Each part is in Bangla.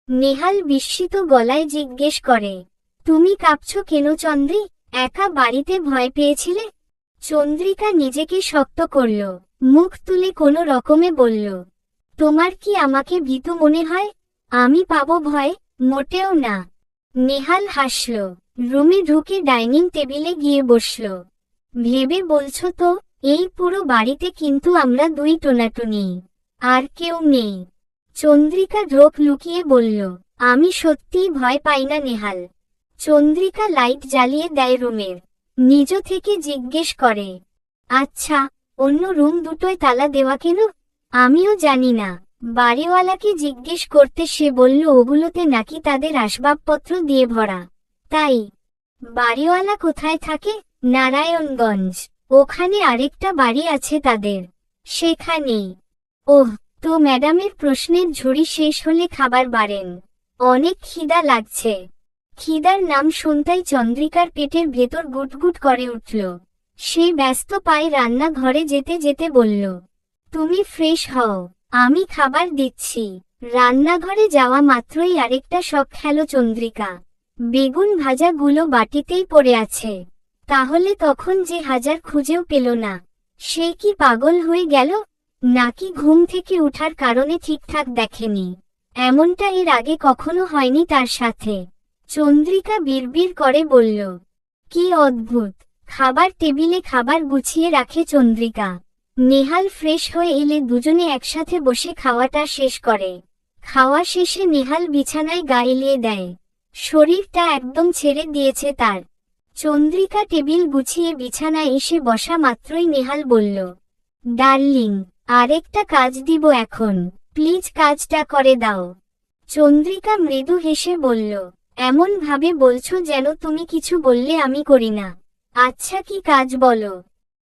নেহাল বিস্মিত গলায় জিজ্ঞেস করে, তুমি কাঁপছো কেন চন্দ্রী? একা বাড়িতে ভয় পেয়েছিলে? চন্দ্রিকা নিজেকে শক্ত করল, মুখ তুলে কোনো রকমে বলল, তোমার কি আমাকে ভীতু মনে হয়? আমি পাবো ভয়? মোটেও না। নেহাল হাসল, রুমে ঢুকে ডাইনিং টেবিলে গিয়ে বসল। ভেবে বলছো তো? এই পুরো বাড়িতে কিন্তু আমরা দুই টোনাটুনি, আর কেউ নেই। চন্দ্রিকা ঢোক লুকিয়ে বলল, আমি সত্যিই ভয় পাই না নেহাল। চন্দ্রিকা লাইট জ্বালিয়ে দেয় রুমের। নিজ থেকে জিজ্ঞেস করে, আচ্ছা, অন্য রুম দুটোয় তালা দেওয়া কেন? আমিও জানি না। বাড়িওয়ালাকে জিজ্ঞেস করতে সে বলল ওগুলোতে নাকি তাদের আসবাবপত্র দিয়ে ভরা, তাই। বাড়িওয়ালা কোথায় থাকে? নারায়ণগঞ্জ। ওখানে আরেকটা বাড়ি আছে তাদের, সেখানেই। ওহ, তো ম্যাডামের প্রশ্নের ঝুড়ি শেষ হলে খাবার বাড়েন। অনেক খিদা লাগছে। খিদার নাম শুনতেই চন্দ্রিকার পেটের ভেতর গুটগুট করে উঠল। সে ব্যস্ত পায়ে রান্নাঘরে যেতে যেতে বলল, তুমি ফ্রেশ হও, আমি খাবার দিচ্ছি। রান্নাঘরে যাওয়া মাত্রই আরেকটা শক খেল চন্দ্রিকা। বেগুন ভাজাগুলো বাটিতেই পড়ে আছে। তাহলে তখন যে হাজার খুঁজেও পেল না, সে কি পাগল হয়ে গেল? নাকি ঘুম থেকে উঠার কারণে ঠিকঠাক দেখেনি? এমনটা এর আগে কখনো হয়নি তার সাথে। চন্দ্রিকা বিড়বিড় করে বলল, কি অদ্ভুত। খাবার টেবিলে খাবার গুছিয়ে রাখে চন্দ্রিকা। নেহাল ফ্রেশ হয়ে এলে দুজনে একসাথে বসে খাওয়াটা শেষ করে। খাওয়া শেষে নেহাল বিছানায় গা এলিয়ে দেয়। শরীরটা একদম ছেড়ে দিয়েছে তার। চন্দ্রিকা টেবিল গুছিয়ে বিছানায় এসে বসা মাত্রই নেহাল বলল, ডার্লিং, আরেকটা কাজ দিব এখন, প্লিজ কাজটা করে দাও। চন্দ্রিকা মৃদু হেসে বলল, এমন ভাবে বলছো যেন তুমি কিছু বললে আমি করি না। আচ্ছা, কি কাজ বলো?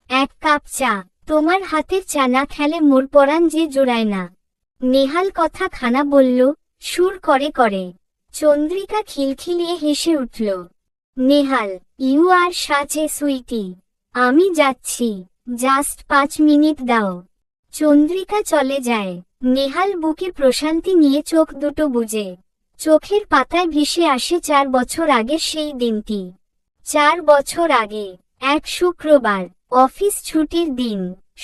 এক কাপ চা। তোমার হাতের চা না খেলে মোর পরাণ যে জোড়ায় না। নেহাল কথা খানা বলল, সুর করে করে। চন্দ্রিকা খিলখিলিয়ে হেসে উঠল। Nehal, you are such a sweetie. আমি যাচ্ছি, জাস্ট 5 মিনিট দাও। চন্দ্রিকা চলে যায়। নেহাল বুকে প্রশান্তি নিয়ে চোখ দুটো বুজে। চোখের পাতায় ভেসে আসে 4 বছর আগের সেই দিনটি। 4 বছর আগে, এক শুক্রবার, অফিস ছুটির দিন।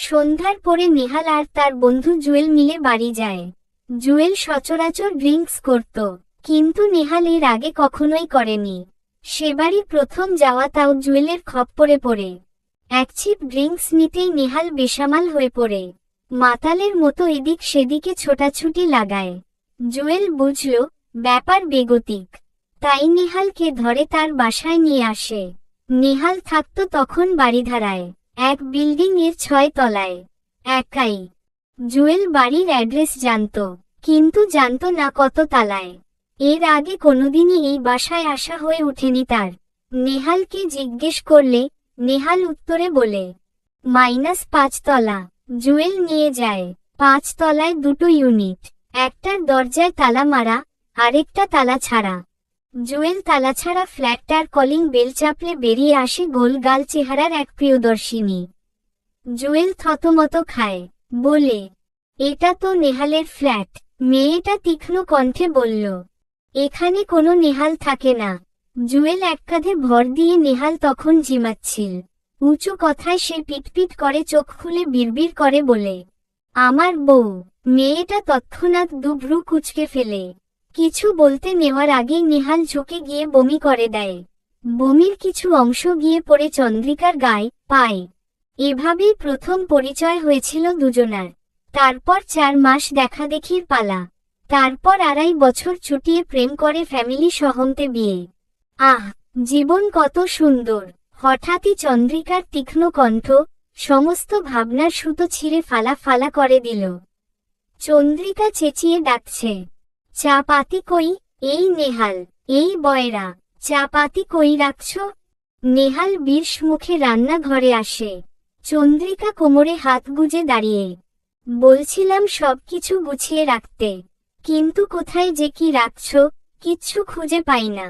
সন্ধ্যার পরে নেহাল আর তার বন্ধু জুয়েল মিলে বাড়ি যায়। জুয়েল সচরাচর ড্রিঙ্কস করত, কিন্তু নেহাল এর আগে কখনোই করেনি। সেবারই প্রথম যাওয়া, তাও জুয়েলের খপ্পরে পড়ে। এক ছিপ ড্রিঙ্কস নিতেই নেহাল বেসামাল হয়ে পড়ে। মাতালের মতো এদিক সেদিকে ছোটাছুটি লাগায়। জুয়েল বুঝল ব্যাপার বেগতিক, তাই নেহালকে ধরে তার বাসায় নিয়ে আসে। নেহাল থাকত তখন বাড়িধারায়, এক বিল্ডিং এর 6 তলায়, একাই। জুয়েল বাড়ির অ্যাড্রেস জানত, কিন্তু জানত না কত তালায়। এর আগে কোনোদিনই এই বাসায় আসা হয়ে ওঠেনি তার। নেহালকে জিজ্ঞেস করলে নেহাল উত্তরে বলে, -5 তলা। জুয়েল নিয়ে যায়। 5 তলায় 2টো ইউনিট, একটার দরজায় তালা মারা, আরেকটা তালা ছাড়া। জুয়েল তালাছাড়া ফ্ল্যাটটার কলিং বেল চাপলে বেরিয়ে আসে গোলগাল চেহারার এক প্রিয়দর্শিনী। জুয়েল থতমত খায়, বলে, এটা তো নেহালের ফ্ল্যাট। মেয়েটা তীক্ষ্ণ কণ্ঠে বলল, এখানে কোনো নেহাল থাকে না। জুয়েল এক কাঁধে ভর দিয়ে নেহাল তখন ঝিমাচ্ছিল। উঁচু কথায় সে পিটপিট করে চোখ খুলে বিড়বিড় করে বলে, আমার বউ। মেয়েটা তৎক্ষণাৎ দুভ্রু কুঁচকে ফেলে। কিছু বলতে নেওয়ার আগেই নেহাল ঝুঁকে গিয়ে বমি করে দেয়। বমির কিছু অংশ গিয়ে পড়ে চন্দ্রিকার গায়ে, পায়। এভাবেই প্রথম পরিচয় হয়েছিল দুজনার। তারপর 4 মাস দেখাদেখির পালা। তারপর 2.5 বছর চুটিয়ে প্রেম করে ফ্যামিলি সহমতে বিয়ে। আহ, জীবন কত সুন্দর! হঠাৎই চন্দ্রিকার তীক্ষ্ণ কণ্ঠ সমস্ত ভাবনার সুতো ছিঁড়ে ফালা ফালা করে দিল। চন্দ্রিকা চেঁচিয়ে ডাকছে, চা পাতি কই? এই নেহাল, এই বয়রা, চা পাতি কই রাখছ? নেহাল বিষ মুখে রান্নাঘরে আসে। চন্দ্রিকা কোমরে হাত গুজে দাঁড়িয়ে। বলছিলাম সবকিছু গুছিয়ে রাখতে, কিন্তু কোথায় যে কি রাখছ, কিচ্ছু খুঁজে পাই না।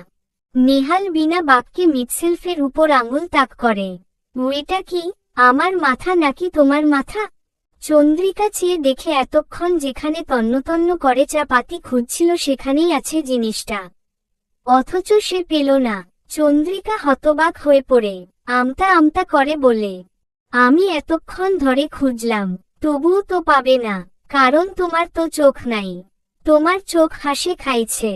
নেহাল বিনা বাক্যে মিটসেলফের উপর আঙুল তাক করে। ওইটা কি, আমার মাথা নাকি তোমার মাথা? চন্দ্রিকা চেয়ে দেখে এতক্ষণ যেখানে তন্নতন্ন করে চা পাতি খুঁজছিল সেখানেই আছে জিনিসটা, অথচ সে পেল না। চন্দ্রিকা হতবাক হয়ে পড়ে আমতা আমতা করে বলে, আমি এতক্ষণ ধরে খুঁজলাম, তবুও তো পাবে না, কারণ তোমার তো চোখ নাই, তোমার চোখ হাসে খাইছে।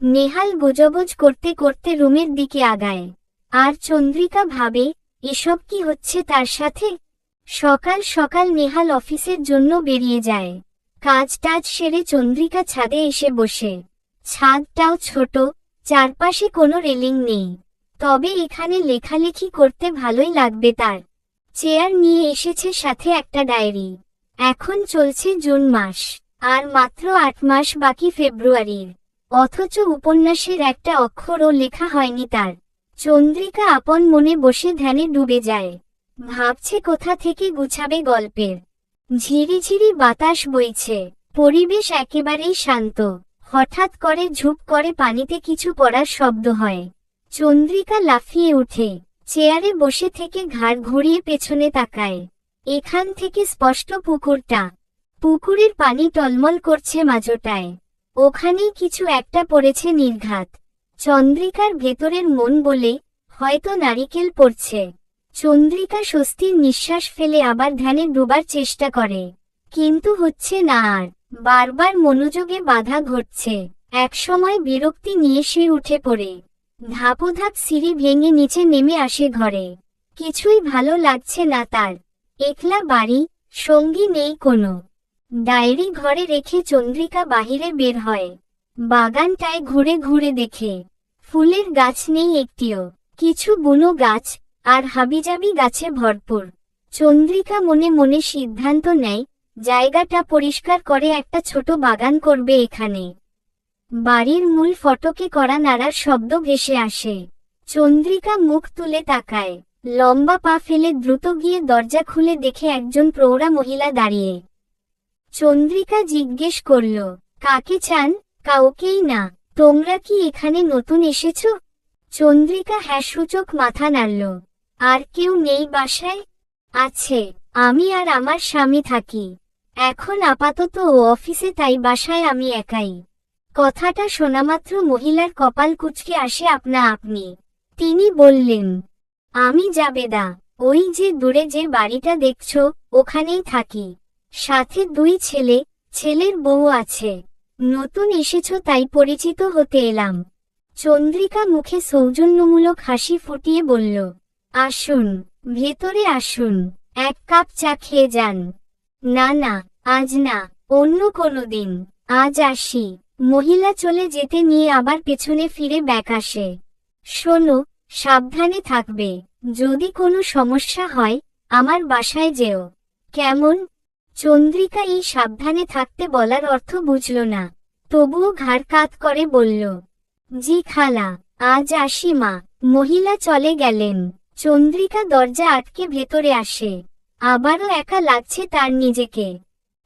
নেহাল গুজবুজ করতে করতে রুমের দিকে আগায়, আর চন্দ্রিকা ভাবে এসব কি হচ্ছে তার সাথে। সকাল সকাল নেহাল অফিসের জন্য বেরিয়ে যায়। কাজ টাজ সেরে চন্দ্রিকা ছাদে এসে বসে। ছাদটাও ছোট, চারপাশে কোনো রেলিং নেই, তবে এখানে লেখালেখি করতে ভালোই লাগবে তার। চেয়ার নিয়ে এসেছে, সাথে একটা ডায়েরি। এখন চলছে জুন মাস, আর মাত্র 8 মাস বাকি ফেব্রুয়ারির, অথচ উপন্যাসের একটা অক্ষরও লেখা হয়নি তার। চন্দ্রিকা আপন মনে বসে ধ্যানে ডুবে যায়, ভাবছে কোথা থেকে গুছাবে গল্পের। ঝিরিঝিরি বাতাস বইছে, পরিবেশ একেবারেই শান্ত। হঠাৎ করে ঝুপ করে পানিতে কিছু পড়ার শব্দ হয়। চন্দ্রিকা লাফিয়ে উঠে চেয়ারে বসে থেকে ঘাড় ঘুরিয়ে পেছনে তাকায়। এখান থেকে স্পষ্ট পুকুরটা। পুকুরের পানি টলমল করছে মাঝোটায়, ওখানেই কিছু একটা পড়েছে নির্ঘাত। চন্দ্রিকার ভেতরের মন বলে, হয়তো নারিকেল পড়ছে। চন্দ্রিকা স্বস্তির নিঃশ্বাস ফেলে আবার ধ্যানে ডুবার চেষ্টা করে, কিন্তু হচ্ছে না আর। বারবার মনোযোগে বাধা ঘটছে। একসময় বিরক্তি নিয়ে সে উঠে পড়ে ধাপোধাপ সিঁড়ি ভেঙে নিচে নেমে আসে ঘরে। কিছুই ভালো লাগছে না তার। একলা বাড়ি, সঙ্গী নেই কোনো। ডায়েরি ঘরে রেখে চন্দ্রিকা বাহিরে বের হয়। বাগানটায় ঘুরে ঘুরে দেখে ফুলের গাছ নেই একটিও, কিছু বুনো গাছ আর হাবিজাবি গাছে ভরপুর। চন্দ্রিকা মনে মনে সিদ্ধান্ত নেয়, জায়গাটা পরিষ্কার করে একটা ছোট বাগান করবে এখানে। বাড়ির মূল ফটকে করা নাড়ার শব্দ ভেসে আসে। চন্দ্রিকা মুখ তুলে তাকায়, লম্বা পা ফেলে দ্রুত গিয়ে দরজা খুলে দেখে একজন প্রৌঢ়া মহিলা দাঁড়িয়ে। চন্দ্রিকা জিজ্ঞেস করল, কাকে চান? কাউকেই না। তোমরা কি এখানে নতুন এসেছো? চন্দ্রিকা হ্যাঁ সূচক মাথা নাড়ল। আর কেউ নেই বাসায়? আছে, আমি আর আমার স্বামী থাকি। এখন আপাতত ও অফিসে, তাই বাসায় আমি একাই। কথাটা শোনামাত্র মহিলার কপাল কুঁচকে আসে আপনা আপনি। তিনি বললেন, আমি জাবেদা, ওই যে দূরে যে বাড়িটা দেখছো ওখানেই থাকি। সাথে 2 ছেলে, ছেলের বউ আছে। নতুন এসেছো তাই পরিচিত হতে এলাম। চন্দ্রিকা মুখে সৌজন্যমূলক হাসি ফুটিয়ে বলল, আসুন, ভেতরে আসুন, 1 কাপ চা খেয়ে যান। না না, আজ না, অন্য কোনো দিন। আজ আসি। মহিলা চলে যেতে নিয়ে আবার পেছনে ফিরে ব্যাক আসে। শোনো, সাবধানে থাকবে। যদি কোনো সমস্যা হয় আমার বাসায় যেও, কেমন? চন্দ্রিকা এই সাবধানে থাকতে বলার অর্থ বুঝল না, তবুও ঘাড় কাত করে বলল, জি খালা, আজ আসি মা। মহিলা চলে গেলেন। চন্দ্রিকা দরজা আটকে ভেতরে আসে। আবারও একা লাগছে তার নিজেকে।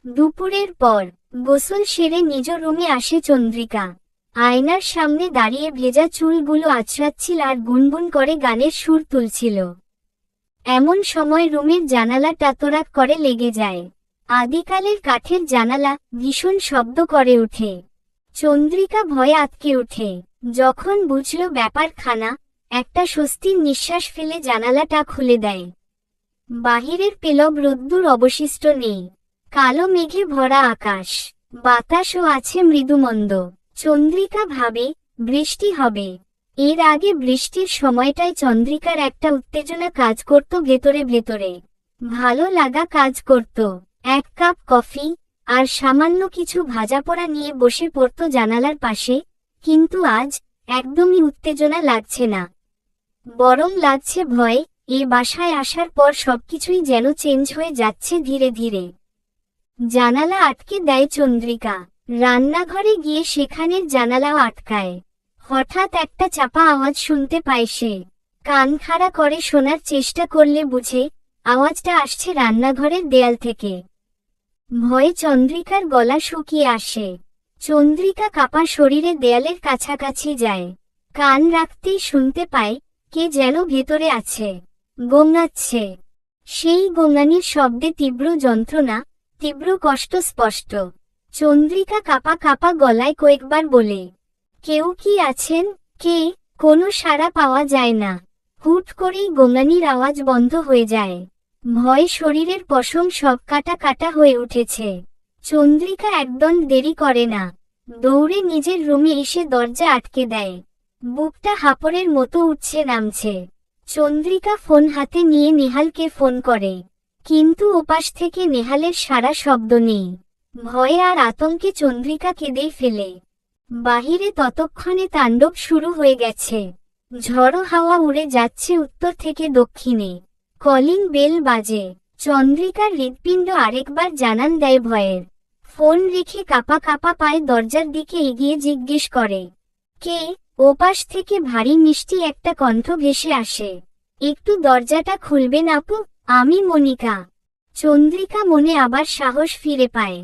দুপুরের পর গোসল সেরে নিজ রুমে আসে চন্দ্রিকা। আয়নার সামনে দাঁড়িয়ে ভেজা চুলগুলো আছড়াচ্ছিল আর গুনগুন করে গানের সুর তুলছিল। এমন সময় রুমের জানালাটা তোড়াক করে লেগে যায়। আদিকালের কাঠের জানালা ভীষণ শব্দ করে ওঠে। চন্দ্রিকা ভয়ে আটকে ওঠে। যখন বুঝল ব্যাপার খানা, একটা স্বস্তির নিঃশ্বাস ফেলে জানালাটা খুলে দেয়। বাহিরের পেলব রোদ্দুর অবশিষ্ট নেই। কালো মেঘে ভরা আকাশ, বাতাসও আছে মৃদুমন্দ। চন্দ্রিকা ভাবে বৃষ্টি হবে। এর আগে বৃষ্টির সময়টায় চন্দ্রিকার একটা উত্তেজনা কাজ করত ভেতরে ভেতরে। ভালো লাগা কাজ করত। 1 কাপ কফি আর সামান্য কিছু ভাজাপোড়া নিয়ে বসে পড়ত জানালার পাশে। কিন্তু আজ একদমই উত্তেজনা লাগছে না, বরং লাগছে ভয়। এ বাসায় আসার পর সবকিছুই যেন চেঞ্জ হয়ে যাচ্ছে ধীরে ধীরে। জানালা আটকে দেয় চন্দ্রিকা। রান্নাঘরে গিয়ে সেখানের জানালাও আটকায়। হঠাৎ একটা চাপা আওয়াজ শুনতে পায় সে। কান খাড়া করে শোনার চেষ্টা করলে বুঝে আওয়াজটা আসছে রান্নাঘরের দেয়াল থেকে। ভয়ে চন্দ্রিকার গলা শুকিয়ে আসে। চন্দ্রিকা কাপা শরীরে দেয়ালের কাছাকাছি যায়। কান রাখতেই শুনতে পায় কে যেন ভেতরে আছে, গোঙাচ্ছে। সেই গোঙানির শব্দে তীব্র যন্ত্রণা, তীব্র কষ্ট স্পষ্ট। চন্দ্রিকা কাঁপা কাঁপা গলায় কয়েকবার বলে, কেউ কি আছেন? কে? কোনো সাড়া পাওয়া যায় না। হুট করেই গোঙানির আওয়াজ বন্ধ হয়ে যায়। ভয়ে শরীরের পশম সব কাটা কাটা হয়ে উঠেছে। চন্দ্রিকা একদম দেরি করে না, দৌড়ে নিজের রুমে এসে দরজা আটকে দেয়। বুকটা হাঁপড়ের মতো উঠছে নামছে। চন্দ্রিকা ফোন হাতে নিয়ে নেহালকে ফোন করে, কিন্তু ওপাশ থেকে নেহালের সারা শব্দ নেই। ভয়ে আর আতঙ্কে চন্দ্রিকা কেঁদেই ফেলে। বাহিরে ততক্ষণে তাণ্ডব শুরু হয়ে গেছে। ঝড়ো হাওয়া উড়ে যাচ্ছে উত্তর থেকে দক্ষিণে। কলিং বেল বাজে। চন্দ্রিকার হৃৎপিণ্ড আরেকবার জানান দেয় ভয়ের। ফোন রেখে কাঁপা কাঁপা পায়ে দরজার দিকে এগিয়ে জিজ্ঞেস করে, কে? ওপাশ থেকে ভারী মিষ্টি একটা কণ্ঠ ভেসে আসে, একটু দরজাটা খুলবেন আপু, আমি মনিকা। চন্দ্রিকা মনে আবার সাহস ফিরে পায়।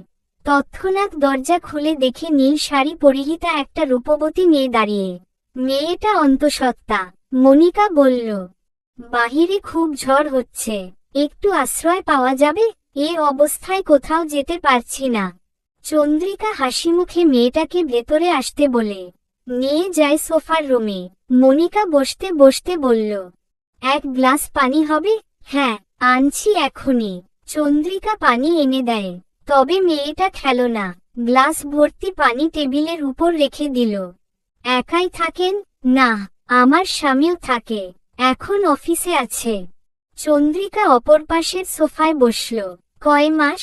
তৎক্ষণাৎ দরজা খুলে দেখে নীল শাড়ি পরিহিতা একটা রূপবতী মেয়ে দাঁড়িয়ে। মেয়েটা অন্তঃসত্ত্বা। মনিকা বলল, বাহিরে খুব ঝড় হচ্ছে, একটু আশ্রয় পাওয়া যাবে? এ অবস্থায় কোথাও যেতে পারছি না। চন্দ্রিকা হাসিমুখে মেয়েটাকে ভেতরে আসতে বলে নিয়ে যায় সোফার রুমে। মনিকা বসতে বসতে বলল, এক গ্লাস পানি হবে? হ্যাঁ, আনছি এখনই। চন্দ্রিকা পানি এনে দেয়। তবে মেয়েটা খেল না, গ্লাস ভর্তি পানি টেবিলের উপর রেখে দিল। একাই থাকেন? না, আমার স্বামীও থাকে, এখন অফিসে আছে। চন্দ্রিকা অপর পাশের সোফায় বসল। কয় মাস?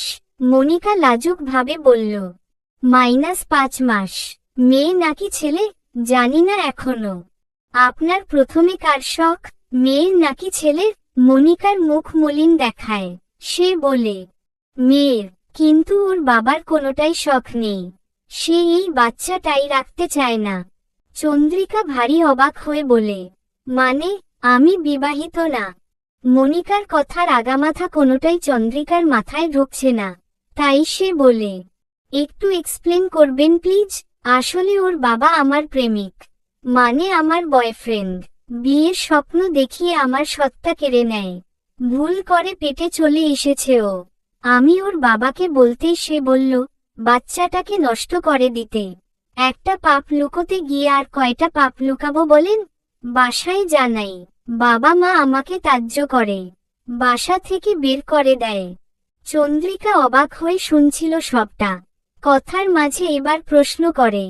মনিকা লাজুক ভাবে বলল, -5 মাস। মেয়ে নাকি ছেলে? জানি না এখনো। আপনার প্রথমে কার শখ, মেয়ের নাকি ছেলের? মনিকার মুখ মলিন দেখায়। সে বলে, মেয়ের, কিন্তু ওর বাবার কোনোটাই শখ নেই। সে এই বাচ্চাটাই রাখতে চায় না। চন্দ্রিকা ভারী অবাক হয়ে বলে, মানে? আমি বিবাহিত না। মনিকার কথার আগামাথা কোনোটাই চন্দ্রিকার মাথায় ঢুকছে না। তাই সে বলে, একটু এক্সপ্লেন করবেন প্লিজ? আসলে ওর বাবা আমার প্রেমিক, মানে আমার বয়ফ্রেন্ড। বিয়ের স্বপ্ন দেখিয়ে আমার সত্তা কেড়ে নেয়। ভুল করে পেটে চলে এসেছে ও। আমি ওর বাবাকে বলতেই সে বলল, বাচ্চাটাকে নষ্ট করে দিতে। একটা পাপ লুকোতে গিয়ে আর কয়টা পাপ লুকাবো বলেন? বাসায় জানাই, বাবা মা আমাকে ত্যায্য করে, বাসা থেকে বের করে দেয়। চন্দ্রিকা অবাক হয়ে শুনছিল সবটা। কথার মাঝে এবার প্রশ্ন করে,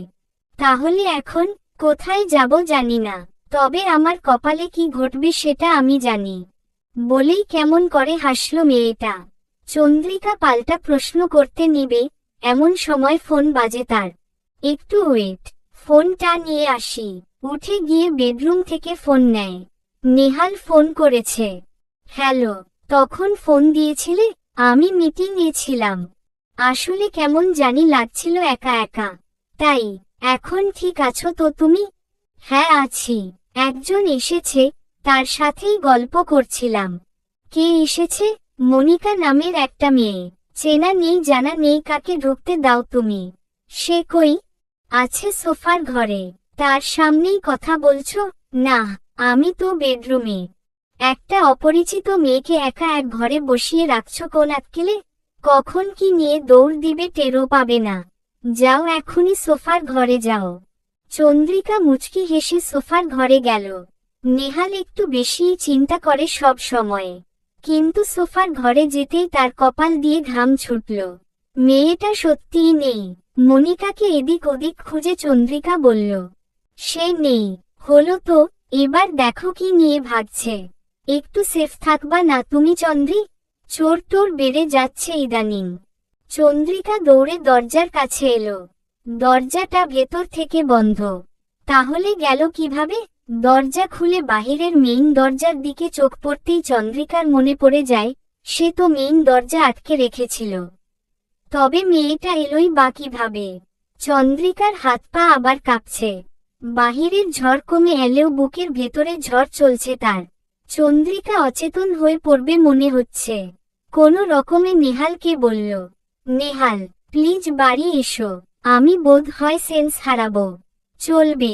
তাহলে এখন কোথায় যাব জানি না, তবে আমার কপালে কি ঘটবে সেটা আমি জানি। বলেই কেমন করে হাসল মেয়েটা। চন্দ্রিকা পাল্টা প্রশ্ন করতে নিবে, এমন সময় ফোন বাজে তার। একটু ওয়েট, ফোনটা নিয়ে আসি। উঠে গিয়ে বেডরুম থেকে ফোন নেয়। নেহাল ফোন করেছে। হ্যালো, তখন ফোন দিয়েছিলে? আমি মিটিং এ ছিলাম। আসলে কেমন জানি লাগছিল একা একা। তাই, এখন ঠিক আছো তো তুমি? হ্যাঁ আছি। একজন এসেছে, তার সাথেই গল্প করছিলাম। কে এসেছে? মনিকা নামের একটা মেয়ে। চেনা নেই জানা নেই, কাকে ঢুকতে দাও তুমি। সে কই? আছে সোফার ঘরে। তার সামনেই কথা বলছো? না, আমি তো বেডরুমে। একটা অপরিচিত মেয়েকে একা এক ঘরে বসিয়ে রাখছো কোন আক্কেলে? কখন কি নিয়ে দৌড় দিবে টেরও পাবে না। যাও এখনই সোফার ঘরে যাও। চন্দ্রিকা মুচকি হেসে সোফার ঘরে গেল। নেহাল একটু বেশিই চিন্তা করে সব সময়ে, কিন্তু সোফার ঘরে যেতেই তার কপাল দিয়ে ঘাম ছুটল। মেয়েটা সত্যিই নেই। মনিকাকে এদিক ওদিক খুঁজে চন্দ্রিকা বলল, সে নেই। হলো তো, এবার দেখো কি নিয়ে ভাগছে। একটু সেফ থাকবা না তুমি চন্দ্রি? চোর টোর বেড়ে যাচ্ছে ইদানিং। চন্দ্রিকা দৌড়ে দরজার কাছে এলো। দরজাটা ভেতর থেকে বন্ধ। তাহলে গেল কিভাবে? দরজা খুলে বাহিরের মেইন দরজার দিকে চোখ পড়তেই চন্দ্রিকার মনে পড়ে যায়, সে তো মেইন দরজা আটকে রেখেছিল। তবে মেয়েটা এলোই বা কিভাবে? চন্দ্রিকার হাত পা আবার কাঁপছে। বাহিরের ঝড় কমে এলেও বুকের ভেতরে ঝড় চলছে তার। চন্দ্রিকা অচেতন হয়ে পড়বে মনে হচ্ছে। কোনো রকমে নেহালকে বলল, নেহাল, প্লিজ বাড়ি এসো, আমি বোধ হয় সেন্স হারাবো। চলবে।